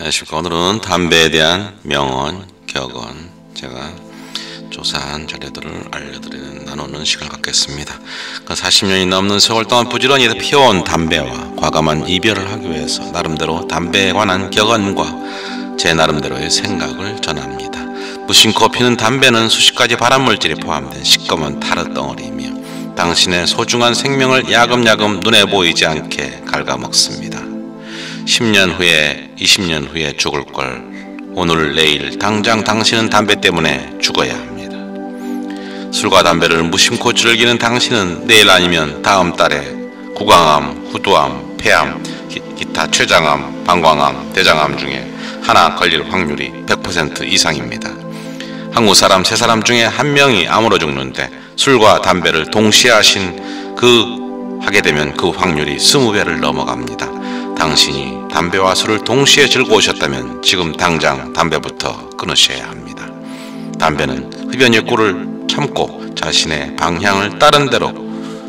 안녕하십니까. 오늘은 담배에 대한 명언, 격언, 제가 조사한 자료들을 나누는 시간을 갖겠습니다. 40년이 넘는 세월 동안 부지런히 피워온 담배와 과감한 이별을 하기 위해서 나름대로 담배에 관한 격언과 제 나름대로의 생각을 전합니다. 무심코 피는 담배는 수십 가지 발암물질이 포함된 시꺼먼 타르 덩어리이며 당신의 소중한 생명을 야금야금 눈에 보이지 않게 갉아먹습니다. 10년 후에 20년 후에 죽을 걸 오늘 내일 당장 당신은 담배 때문에 죽어야 합니다. 술과 담배를 무심코 즐기는 당신은 내일 아니면 다음 달에 구강암, 후두암, 폐암, 기타 췌장암, 방광암, 대장암 중에 하나 걸릴 확률이 100% 이상입니다. 한국 사람 3사람 중에 1명이 암으로 죽는데 술과 담배를 동시에 하게 되면 그 확률이 20배를 넘어갑니다. 당신이 담배와 술을 동시에 즐거우셨다면 지금 당장 담배부터 끊으셔야 합니다. 담배는 흡연의 꿀을 참고 자신의 방향을 다른 데로,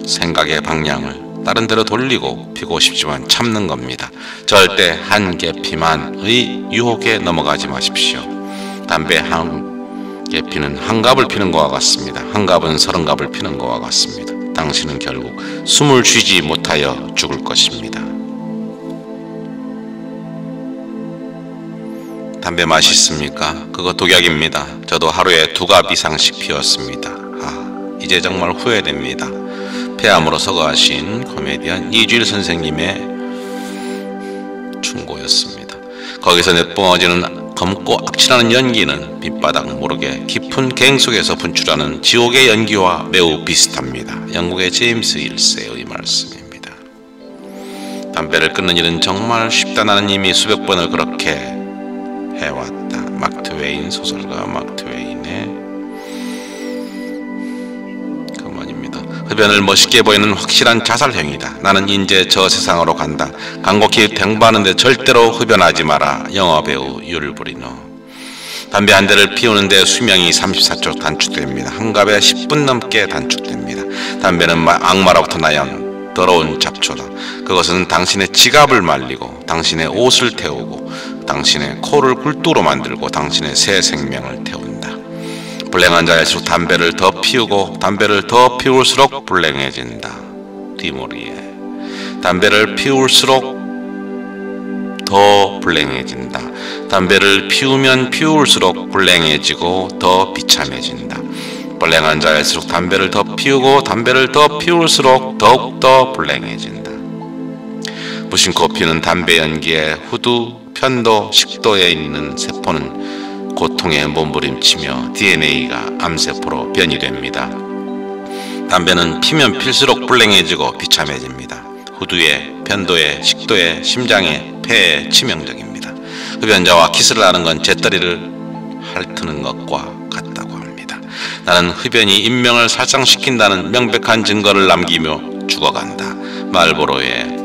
생각의 방향을 다른 데로 돌리고 피고 싶지만 참는 겁니다. 절대 한 개 피만의 유혹에 넘어가지 마십시오. 담배 한 개 피는 한 갑을 피는 것과 같습니다. 한 갑은 30갑을 피는 것과 같습니다. 당신은 결국 숨을 쉬지 못하여 죽을 것입니다. 담배 맛있습니까? 그거 독약입니다. 저도 하루에 2갑 이상씩 피웠습니다. 이제 정말 후회됩니다. 폐암으로 서거하신 코미디언 이주일 선생님의 충고였습니다. 거기서 내뿜어지는 검고 악취나는 연기는 밑바닥 모르게 깊은 갱 속에서 분출하는 지옥의 연기와 매우 비슷합니다. 영국의 제임스 1세의 말씀입니다. 담배를 끊는 일은 정말 쉽다. 나는 이미 수백 번을 그렇게 해왔다. 마크 트웨인, 소설가 마크 트웨인의 그만입니다. 흡연을 멋있게 보이는 확실한 자살행위다. 나는 이제 저 세상으로 간다. 간곡히 뱅바하는데 절대로 흡연하지 마라. 영화배우 율브리너. 담배 한 대를 피우는데 수명이 34초 단축됩니다. 한 갑에 10분 넘게 단축됩니다. 담배는 악마로부터 나온 더러운 잡초다. 그것은 당신의 지갑을 말리고 당신의 옷을 태우고 당신의 코를 굴뚝으로 만들고 당신의 새 생명을 태운다. 불행한 자일수록 담배를 더 피우고 담배를 더 피울수록 불행해진다. 디모리에. 담배를 피울수록 더 불행해진다. 담배를 피우면 피울수록 불행해지고 더 비참해진다. 불행한 자일수록 담배를 더 피우고 담배를 더 피울수록 더욱더 불행해진다. 무심코 피는 담배 연기에 후두, 편도, 식도에 있는 세포는 고통에 몸부림치며 DNA가 암세포로 변이됩니다. 담배는 피면 필수록 불행해지고 비참해집니다. 후두에, 편도에, 식도에, 심장에, 폐에 치명적입니다. 흡연자와 키스를 하는 건 재떨이를 핥는 것과 같다고 합니다. 나는 흡연이 인명을 살상시킨다는 명백한 증거를 남기며 죽어간다. 말보로의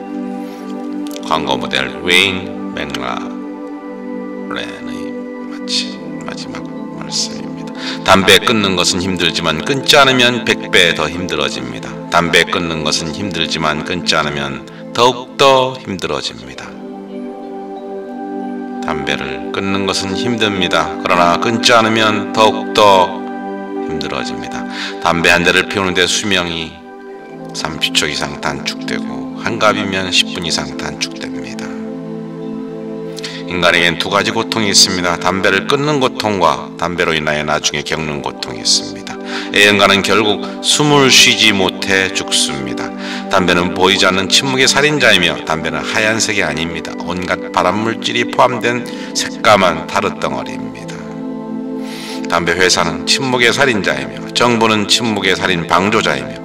광고 모델 웨인 맥라렌의 마지막 말씀입니다. 담배 끊는 것은 힘들지만 끊지 않으면 100배 더 힘들어집니다. 담배 끊는 것은 힘들지만 끊지 않으면 더욱더 힘들어집니다. 담배를 끊는 것은 힘듭니다. 그러나 끊지 않으면 더욱더 힘들어집니다. 담배 한 대를 피우는데 수명이 30초 이상 단축되고 한 갑이면 10분 이상 단축됩니다. 인간에겐 2가지 고통이 있습니다. 담배를 끊는 고통과 담배로 인하여 나중에 겪는 고통이 있습니다. 애연가는 결국 숨을 쉬지 못해 죽습니다. 담배는 보이지 않는 침묵의 살인자이며 담배는 하얀색이 아닙니다. 온갖 발암물질이 포함된 새까만 타르덩어리입니다. 담배 회사는 침묵의 살인자이며 정부는 침묵의 살인 방조자이며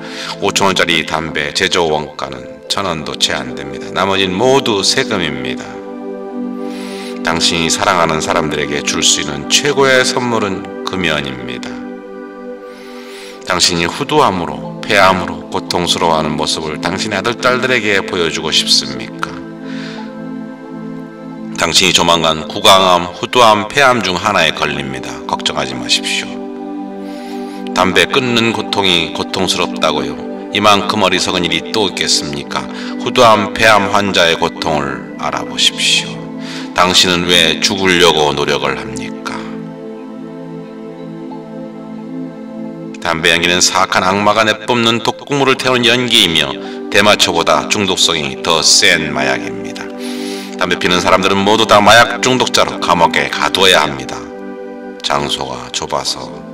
5,000원짜리 담배 제조 원가는 1,000원도 채 안됩니다. 나머지는 모두 세금입니다. 당신이 사랑하는 사람들에게 줄 수 있는 최고의 선물은 금연입니다. 당신이 후두암으로, 폐암으로 고통스러워하는 모습을 당신의 아들, 딸들에게 보여주고 싶습니까? 당신이 조만간 구강암, 후두암, 폐암 중 하나에 걸립니다. 걱정하지 마십시오. 담배 끊는 고통이 고통스럽다고요? 이만큼 어리석은 일이 또 있겠습니까? 후두암, 폐암 환자의 고통을 알아보십시오. 당신은 왜 죽으려고 노력을 합니까? 담배 연기는 사악한 악마가 내뿜는 독국물을 태우는 연기이며 대마초보다 중독성이 더 센 마약입니다. 담배 피는 사람들은 모두 다 마약 중독자로 감옥에 가두어야 합니다. 장소가 좁아서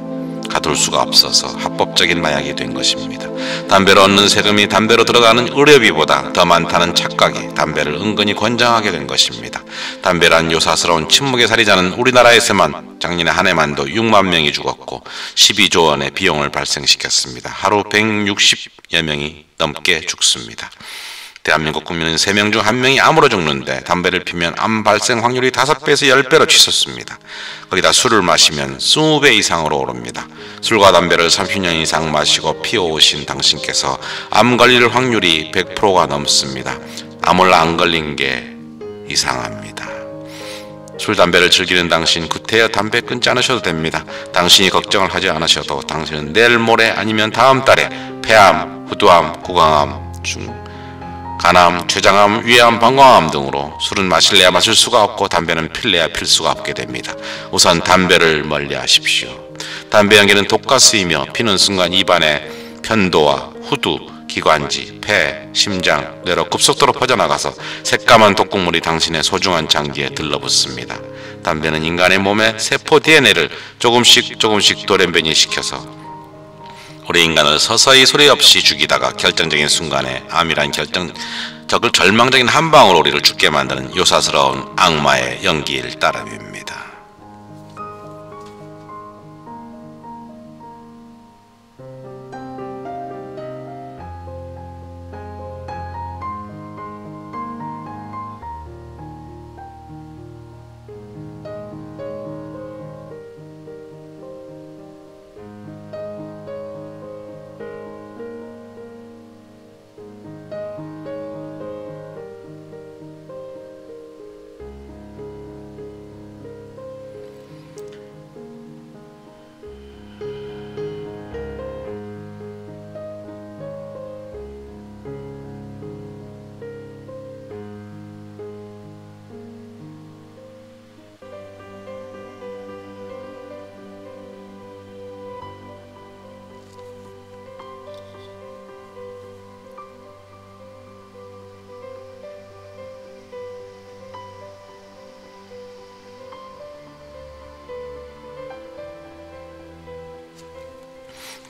가둘 수가 없어서 합법적인 마약이 된 것입니다. 담배로 얻는 세금이 담배로 들어가는 의료비보다 더 많다는 착각이 담배를 은근히 권장하게 된 것입니다. 담배란 요사스러운 침묵의 살인자는 우리나라에서만 작년에 한 해만도 6만 명이 죽었고 12조 원의 비용을 발생시켰습니다. 하루 160여 명이 넘게 죽습니다. 대한민국 국민은 3명 중 1명이 암으로 죽는데 담배를 피면 암 발생 확률이 5배에서 10배로 치솟습니다. 거기다 술을 마시면 20배 이상으로 오릅니다. 술과 담배를 30년 이상 마시고 피워오신 당신께서 암 걸릴 확률이 100%가 넘습니다. 암을 안 걸린 게 이상합니다. 술, 담배를 즐기는 당신, 구태여 담배 끊지 않으셔도 됩니다. 당신이 걱정을 하지 않으셔도 당신은 내일 모레 아니면 다음 달에 폐암, 후두암, 구강암, 간암, 췌장암, 위암, 방광암 등으로 술은 마실래야 마실 수가 없고 담배는 필래야 필 수가 없게 됩니다. 우선 담배를 멀리하십시오. 담배 연기는 독가스이며 피는 순간 입안에 편도와 후두, 기관지, 폐, 심장, 뇌로 급속도로 퍼져나가서 새까만 독극물이 당신의 소중한 장기에 들러붙습니다. 담배는 인간의 몸에 세포 DNA를 조금씩 돌연변이시켜서 우리 인간을 서서히 소리 없이 죽이다가 결정적인 순간에 암이란 절망적인 한 방울 우리를 죽게 만드는 요사스러운 악마의 연기일 따름입니다.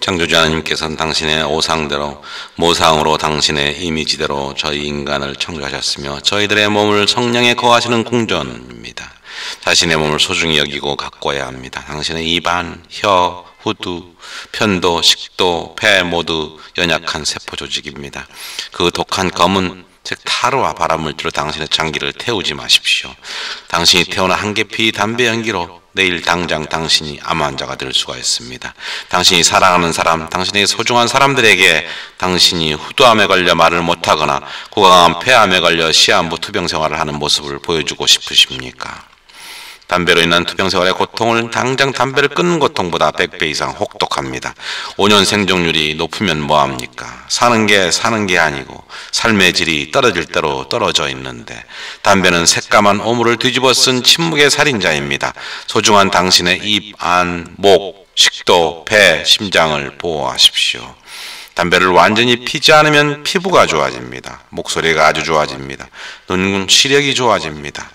창조주 하나님께서는 당신의 오상대로 모상으로 당신의 이미지대로 저희 인간을 창조하셨으며 저희들의 몸을 성령에 거하시는 궁전입니다. 자신의 몸을 소중히 여기고 가꿔야 합니다. 당신의 입안, 혀, 후두, 편도, 식도, 폐 모두 연약한 세포 조직입니다. 그 독한 검은 즉 타르와 발암물질로 당신의 장기를 태우지 마십시오. 당신이 태우는 한계피 담배 연기로 내일 당장 당신이 암 환자가 될 수가 있습니다. 당신이 사랑하는 사람, 당신의 소중한 사람들에게 당신이 후두암에 걸려 말을 못하거나 구강암, 폐암에 걸려 시한부 투병 생활을 하는 모습을 보여주고 싶으십니까? 담배로 인한 투병생활의 고통을 당장 담배를 끊는 고통보다 100배 이상 혹독합니다. 5년 생존율이 높으면 뭐합니까? 사는 게 아니고 삶의 질이 떨어질 대로 떨어져 있는데 담배는 새까만 오물을 뒤집어 쓴 침묵의 살인자입니다. 소중한 당신의 입, 안, 목, 식도, 폐, 심장을 보호하십시오. 담배를 완전히 피지 않으면 피부가 좋아집니다. 목소리가 아주 좋아집니다. 눈 시력이 좋아집니다.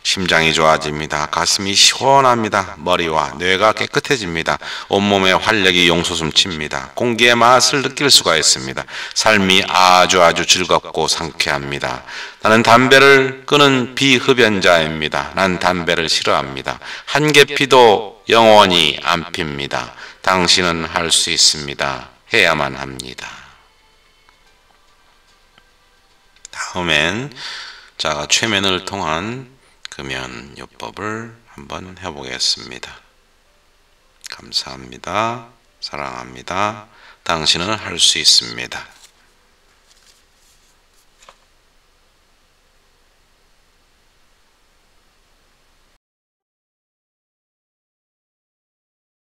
심장이 좋아집니다. 가슴이 시원합니다. 머리와 뇌가 깨끗해집니다. 온몸에 활력이 용솟음칩니다. 공기의 맛을 느낄 수가 있습니다. 삶이 아주 즐겁고 상쾌합니다. 나는 담배를 끊은 비흡연자입니다. 난 담배를 싫어합니다. 한 개 피도 영원히 안 핍니다. 당신은 할 수 있습니다. 해야만 합니다. 다음엔 자가 최면을 통한 금연요법을 한번 해보겠습니다. 감사합니다. 사랑합니다. 당신은 할 수 있습니다.